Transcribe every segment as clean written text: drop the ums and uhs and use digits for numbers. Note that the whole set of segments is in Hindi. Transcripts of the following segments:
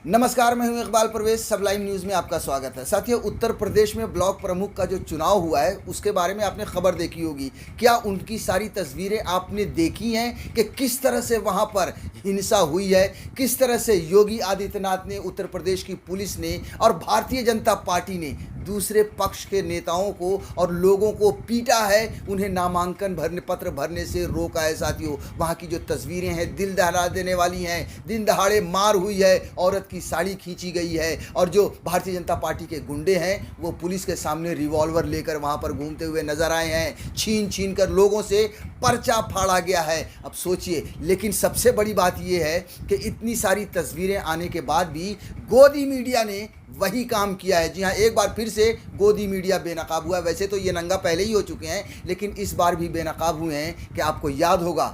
नमस्कार, मैं हूं इकबाल परवेज। सबलाइन न्यूज़ में आपका स्वागत है। साथियों, उत्तर प्रदेश में ब्लॉक प्रमुख का जो चुनाव हुआ है उसके बारे में आपने खबर देखी होगी। क्या उनकी सारी तस्वीरें आपने देखी हैं कि किस तरह से वहां पर हिंसा हुई है, किस तरह से योगी आदित्यनाथ ने, उत्तर प्रदेश की पुलिस ने और भारतीय जनता पार्टी ने दूसरे पक्ष के नेताओं को और लोगों को पीटा है, उन्हें नामांकन पत्र भरने से रोका है। साथियों, वहाँ की जो तस्वीरें हैं दिल दहला देने वाली हैं। दिन दहाड़े मार हुई है, औरत की साड़ी खींची गई है और जो भारतीय जनता पार्टी के गुंडे हैं वो पुलिस के सामने रिवॉल्वर लेकर वहाँ पर घूमते हुए नजर आए हैं। छीन कर लोगों से पर्चा फाड़ा गया है। अब सोचिए, लेकिन सबसे बड़ी बात यह है कि इतनी सारी तस्वीरें आने के बाद भी गोदी मीडिया ने वही काम किया है। जी हाँ, एक बार फिर से गोदी मीडिया बेनकाब हुआ। वैसे तो ये नंगा पहले ही हो चुके हैं, लेकिन इस बार भी बेनकाब हुए हैं। कि आपको याद होगा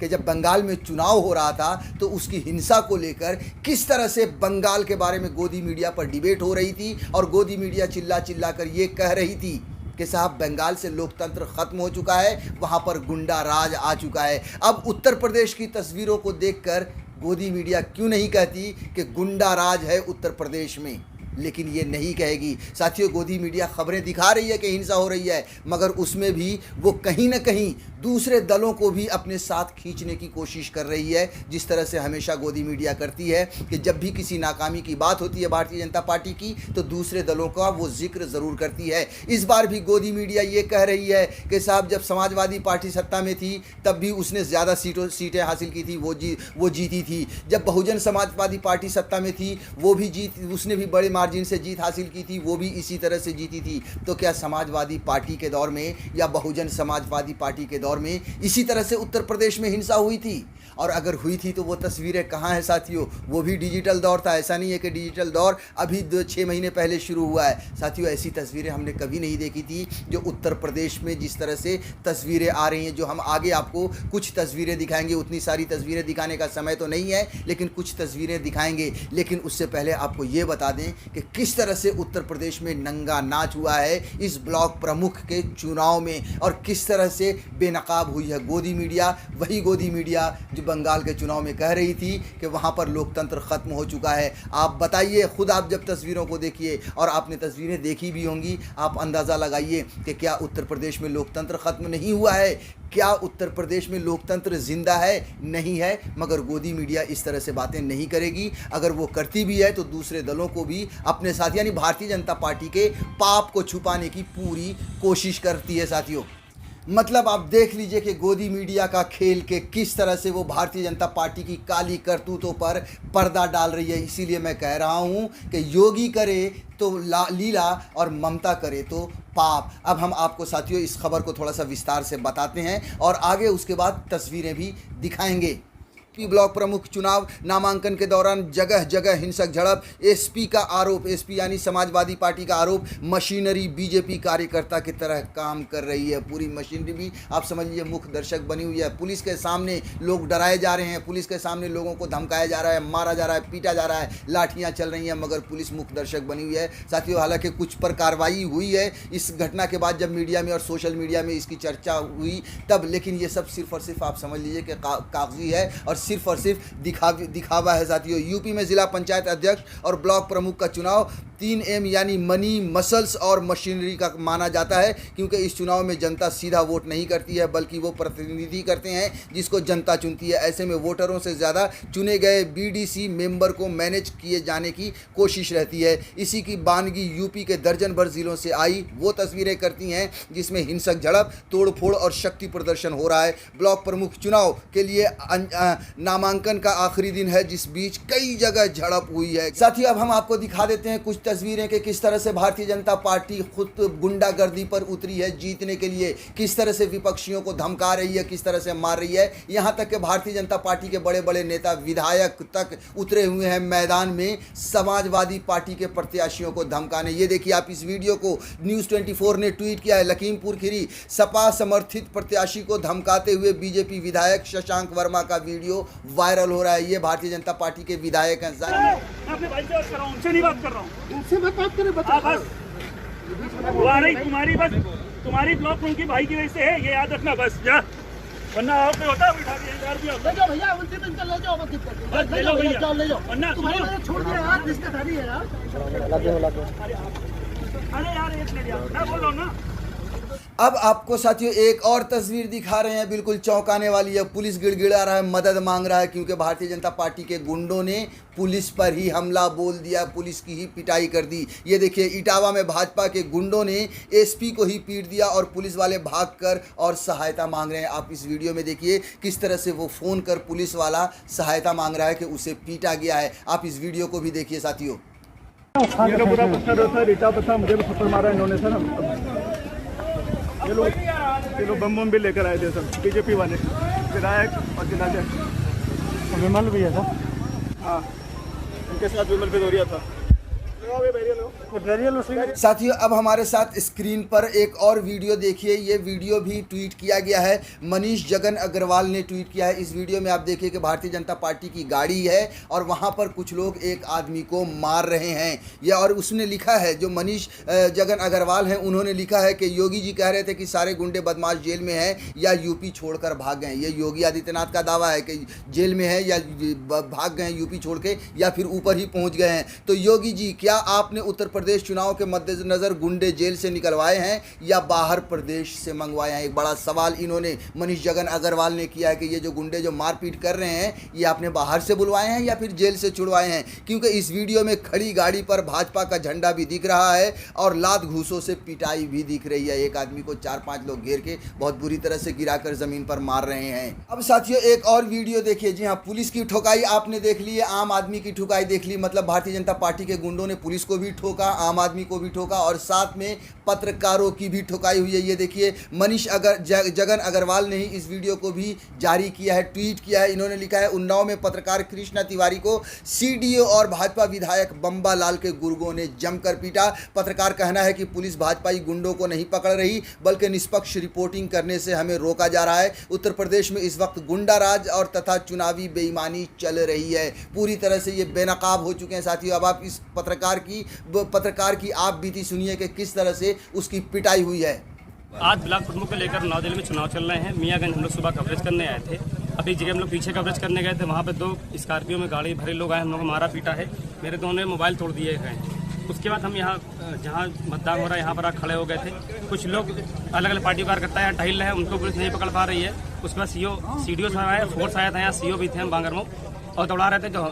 कि जब बंगाल में चुनाव हो रहा था तो उसकी हिंसा को लेकर किस तरह से बंगाल के बारे में गोदी मीडिया पर डिबेट हो रही थी और गोदी मीडिया चिल्ला कर ये कह रही थी कि साहब, बंगाल से लोकतंत्र खत्म हो चुका है, वहाँ पर गुंडा राज आ चुका है। अब उत्तर प्रदेश की तस्वीरों को देखकर गोदी मीडिया क्यों नहीं कहती कि गुंडा राज है उत्तर प्रदेश में, लेकिन ये नहीं कहेगी। साथियों, गोदी मीडिया खबरें दिखा रही है कि हिंसा हो रही है, मगर उसमें भी वो कहीं ना कहीं दूसरे दलों को भी अपने साथ खींचने की कोशिश कर रही है, जिस तरह से हमेशा गोदी मीडिया करती है कि जब भी किसी नाकामी की बात होती है भारतीय जनता पार्टी की तो दूसरे दलों का वो जिक्र ज़रूर करती है। इस बार भी गोदी मीडिया ये कह रही है कि साहब, जब समाजवादी पार्टी सत्ता में थी तब भी उसने ज़्यादा सीटें हासिल की थी, वो जीती थी। जब बहुजन समाजवादी पार्टी सत्ता में थी उसने भी बड़े मार्जिन से जीत हासिल की थी, वो भी इसी तरह से जीती थी। तो क्या समाजवादी पार्टी के दौर में या बहुजन समाजवादी पार्टी के दौर में इसी तरह से उत्तर प्रदेश में हिंसा हुई थी? और अगर हुई थी तो वो तस्वीरें कहाँ हैं साथियों? वो भी डिजिटल दौर था। ऐसा नहीं है कि डिजिटल दौर अभी 6 महीने पहले शुरू हुआ है। साथियों, ऐसी तस्वीरें हमने कभी नहीं देखी थी जो उत्तर प्रदेश में जिस तरह से तस्वीरें आ रही हैं। जो हम आगे आपको कुछ तस्वीरें दिखाएंगे, उतनी सारी तस्वीरें दिखाने का समय तो नहीं है, लेकिन कुछ तस्वीरें दिखाएंगे। लेकिन उससे पहले आपको ये बता दें कि किस तरह से उत्तर प्रदेश में नंगा नाच हुआ है इस ब्लॉक प्रमुख के चुनाव में और किस तरह से बेनकाब हुई है गोदी मीडिया। वही गोदी मीडिया जो बंगाल के चुनाव में कह रही थी कि वहां पर लोकतंत्र खत्म हो चुका है। आप बताइए, खुद आप जब तस्वीरों को देखिए, और आपने तस्वीरें देखी भी होंगी, आप अंदाज़ा लगाइए कि क्या उत्तर प्रदेश में लोकतंत्र खत्म नहीं हुआ है? क्या उत्तर प्रदेश में लोकतंत्र जिंदा है? नहीं है। मगर गोदी मीडिया इस तरह से बातें नहीं करेगी। अगर वो करती भी है तो दूसरे दलों को भी अपने साथ, यानी भारतीय जनता पार्टी के पाप को छुपाने की पूरी कोशिश करती है। साथियों, मतलब आप देख लीजिए कि गोदी मीडिया का खेल के किस तरह से वो भारतीय जनता पार्टी की काली करतूतों पर पर्दा डाल रही है। इसीलिए मैं कह रहा हूँ कि योगी करे तो लीला और ममता करे तो पाप। अब हम आपको साथियों इस खबर को थोड़ा सा विस्तार से बताते हैं और आगे उसके बाद तस्वीरें भी दिखाएंगे। ब्लॉक प्रमुख चुनाव नामांकन के दौरान जगह जगह हिंसक झड़प। एसपी का आरोप, एसपी यानी समाजवादी पार्टी का आरोप, मशीनरी बीजेपी कार्यकर्ता की तरह काम कर रही है। पूरी मशीनरी भी आप समझ लीजिए मुख्य दर्शक बनी हुई है। पुलिस के सामने लोग डराए जा रहे हैं, पुलिस के सामने लोगों को धमकाया जा रहा है, मारा जा रहा है, पीटा जा रहा है, लाठियाँ चल रही हैं, मगर पुलिस मुख्य दर्शक बनी हुई है। साथियों, हालांकि कुछ पर कार्रवाई हुई है इस घटना के बाद, जब मीडिया में और सोशल मीडिया में इसकी चर्चा हुई तब, लेकिन ये सब सिर्फ और सिर्फ आप समझ लीजिए कि कागजी है और सिर्फ दिखावा है। साथियों, यूपी में जिला पंचायत अध्यक्ष और ब्लॉक प्रमुख का चुनाव 3M यानी मनी, मसल्स और मशीनरी का माना जाता है, क्योंकि इस चुनाव में जनता सीधा वोट नहीं करती है बल्कि वो प्रतिनिधि करते हैं जिसको जनता चुनती है। ऐसे में वोटरों से ज़्यादा चुने गए BDC मेंबर को मैनेज किए जाने की कोशिश रहती है। इसी की बानगी यूपी के दर्जन भर जिलों से आई वो तस्वीरें करती हैं जिसमें हिंसक झड़प, तोड़फोड़ और शक्ति प्रदर्शन हो रहा है। ब्लॉक प्रमुख चुनाव के लिए नामांकन का आखिरी दिन है, जिस बीच कई जगह झड़प हुई है। साथियों, अब हम आपको दिखा देते हैं कुछ तस्वीरें कि किस तरह से भारतीय जनता पार्टी खुद गुंडागर्दी पर उतरी है जीतने के लिए, किस तरह से विपक्षियों को धमका रही है, किस तरह से मार रही है। यहाँ तक कि भारतीय जनता पार्टी के बड़े बड़े नेता, विधायक तक उतरे हुए हैं मैदान में समाजवादी पार्टी के प्रत्याशियों को धमकाने। ये देखिए आप इस वीडियो को, न्यूज़ 24 ने ट्वीट किया है। लखीमपुर खीरी सपा समर्थित प्रत्याशी को धमकाते हुए बीजेपी विधायक शशांक वर्मा का वीडियो वायरल हो रहा है। ये भारतीय जनता पार्टी के विधायक हैं। अपने भाई से बात कर रहा हूं, उनसे नहीं बात कर रहा हूं। उनसे मैं बात करें बस तुम्हारी ब्लॉक उनकी भाई की वजह से है, ये याद रखना बस। जा वरना आप पे होता है उठा के यार भी होता ले जाओ भैया, उल्टी में ले जाओ, मत दिक्कत है। बस ले लो भैया। जाओ ले जाओ, वरना तुम्हारे मैंने छोड़ दिया यार, रिश्तेदारी है यार। अरे यार एक ले लिया मैं बोल रहा हूँ ना। अब आपको साथियों एक और तस्वीर दिखा रहे हैं, बिल्कुल चौंकाने वाली है। पुलिस गिड़गिड़ा रहा है, मदद मांग रहा है, क्योंकि भारतीय जनता पार्टी के गुंडों ने पुलिस पर ही हमला बोल दिया, पुलिस की ही पिटाई कर दी। ये देखिए इटावा में भाजपा के गुंडों ने एसपी को ही पीट दिया और पुलिस वाले भागकर और सहायता मांग रहे हैं। आप इस वीडियो में देखिए किस तरह से वो फ़ोन कर पुलिस वाला सहायता मांग रहा है कि उसे पीटा गया है। आप इस वीडियो को भी देखिए साथियों। ये लो पूरा पत्थर होता है, रीटा पत्थर मुझे भी थप्पड़ मारा इन्होंने सर। ये लोग बम भी लेकर आए थे सर, बीजेपी वाले, विधायक और जिला विमल भी है सर। हाँ, इनके साथ विमल भदौरिया था। साथियों अब हमारे साथ स्क्रीन पर एक और वीडियो देखिए। ये वीडियो भी ट्वीट किया गया है, मनीष जगन अग्रवाल ने ट्वीट किया है। इस वीडियो में आप देखिए कि भारतीय जनता पार्टी की गाड़ी है और वहां पर कुछ लोग एक आदमी को मार रहे हैं। यह और उसने लिखा है, जो मनीष जगन अग्रवाल हैं उन्होंने लिखा है कि योगी जी कह रहे थे कि सारे गुंडे बदमाश जेल में हैं या यूपी छोड़कर भाग गए। ये योगी आदित्यनाथ का दावा है कि जेल में है या भाग गए यूपी छोड़ के या फिर ऊपर ही पहुँच गए हैं। तो योगी जी क्या आपने उत्तर प्रदेश चुनाव के मद्देनजर गुंडे जेल से निकलवाए हैं या बाहर प्रदेश से मंगवाए हैं? एक बड़ा सवाल इन्होंने मनीष जगन अग्रवाल ने किया है कि ये जो गुंडे जो मारपीट कर रहे हैं ये आपने बाहर से बुलवाए हैं या फिर जेल से छुड़वाए हैं? क्योंकि इस वीडियो में खड़ी गाड़ी पर भाजपा का झंडा भी दिख रहा है और लात घूसों से पिटाई भी दिख रही है। एक आदमी को 4-5 लोग घेर के बहुत बुरी तरह से गिराकर जमीन पर मार रहे हैं। अब साथियों एक और वीडियो देखिए। जी हाँ, पुलिस की ठोकाई आपने देख ली है, आम आदमी की ठुकाई देख ली। मतलब भारतीय जनता पार्टी के गुंडों ने पुलिस को भी ठोका, आम आदमी को भी ठोका और साथ में पत्रकारों की भी ठुकाई हुई है। ये देखिए मनीष जगन अग्रवाल ने ही इस वीडियो को भी जारी किया है, ट्वीट किया है। इन्होंने लिखा है, उन्नाव में पत्रकार कृष्णा तिवारी को सीडीओ और भाजपा विधायक बम्बा लाल के गुर्गों ने जमकर पीटा। पत्रकार कहना है कि पुलिस भाजपाई गुंडों को नहीं पकड़ रही बल्कि निष्पक्ष रिपोर्टिंग करने से हमें रोका जा रहा है। उत्तर प्रदेश में इस वक्त गुंडा राज और तथा चुनावी बेईमानी चल रही है। पूरी तरह से ये बेनकाब हो चुके हैं साथियों। अब आप इस पत्रकार की आप बीती सुनिए कि किस तरह से उसकी पिटाई हुई है। आज ब्लॉक प्रमुख को लेकर नौ जिले में चुनाव चल रहे हैं। मियाँगंज हम लोग सुबह कवरेज करने आए थे। अभी एक जगह हम लोग पीछे कवरेज करने गए थे, वहाँ पे 2 स्कॉर्पियो में गाड़ी भरे लोग आए, हम लोग को मारा पीटा है। मेरे दोनों मोबाइल तोड़ दिए गए। उसके बाद हम यहाँ जहाँ मतदान हो रहा है यहाँ पर खड़े हो गए थे। कुछ लोग अलग अलग पार्टी कार्यकर्ता यहाँ टहल रहे हैं, उनको पुलिस नहीं पकड़ पा रही है। उसके बाद सीडीओ साहब आए, फोर्स आया था, यहाँ सीओ भी थे, हम बांगरमऊ और दौड़ा रहे थे। जो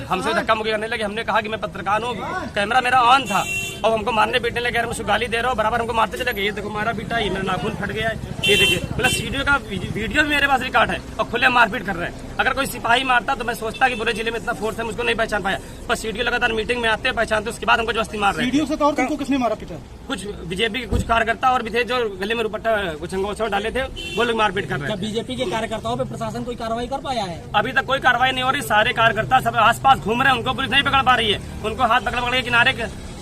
हमसे धक्का मुक्की करने लगे। हमने कहा कि मैं पत्रकार हूँ, कैमरा मेरा ऑन था और हमको मारने पीटने लगे। हम उसको गाली दे रहा हूँ, बराबर हमको मारते चले गए। ये देखो मारा पीटा, ये मेरा नाखून फट गया है। ये देखिए मतलब सीडीओ का वीडियो भी मेरे पास रिकॉर्ड है और खुले मारपीट कर रहे हैं। अगर कोई सिपाही मारता तो मैं सोचता कि पूरे जिले में इतना फोर्स है, मुझको नहीं पहचान पाया। पर सीडीओ लगातार मीटिंग में आते हैं, पहचानते, उसके बाद हमको जबरदस्ती मार रहे हैं। वीडियो से तो तुमको किसने मारा पीटा? कुछ बीजेपी के कुछ कार्यकर्ता और भी थे जो गले में दुपट्टा कुछ अंगोछा डाले थे, वो लोग मारपीट कर रहे हैं। बीजेपी के कार्यकर्ताओं पे प्रशासन कोई कार्रवाई कर पाया है? अभी तक कोई कार्रवाई नहीं हो रही। सारे कार्यकर्ता सब आसपास घूम रहे हैं, उनको पुलिस नहीं पकड़ पा रही है। उनको हाथ पकड़ के किनारे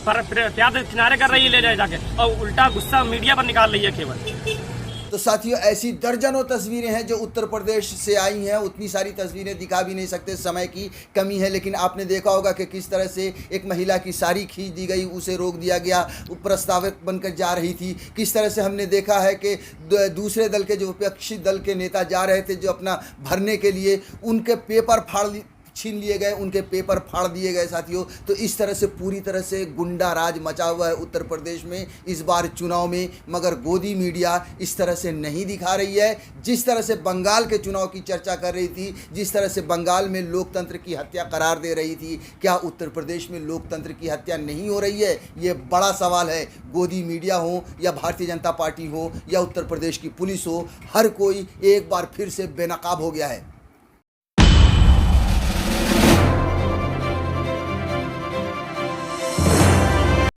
पर किनारे कर रही है ले जाए जाके, और उल्टा गुस्सा मीडिया पर निकाल रही है केवल। तो साथियों ऐसी दर्जनों तस्वीरें हैं जो उत्तर प्रदेश से आई हैं। उतनी सारी तस्वीरें दिखा भी नहीं सकते, समय की कमी है। लेकिन आपने देखा होगा कि किस तरह से एक महिला की साड़ी खींच दी गई, उसे रोक दिया गया, प्रस्तावित बनकर जा रही थी। किस तरह से हमने देखा है कि दूसरे दल के जो विपक्षी दल के नेता जा रहे थे जो अपना भरने के लिए, उनके पेपर छीन लिए गए, उनके पेपर फाड़ दिए गए साथियों। तो इस तरह से पूरी तरह से गुंडा राज मचा हुआ है उत्तर प्रदेश में इस बार चुनाव में। मगर गोदी मीडिया इस तरह से नहीं दिखा रही है। जिस तरह से बंगाल के चुनाव की चर्चा कर रही थी, जिस तरह से बंगाल में लोकतंत्र की हत्या करार दे रही थी, क्या उत्तर प्रदेश में लोकतंत्र की हत्या नहीं हो रही है? ये बड़ा सवाल है। गोदी मीडिया हो या भारतीय जनता पार्टी हो या उत्तर प्रदेश की पुलिस हो, हर कोई एक बार फिर से बेनकाब हो गया है।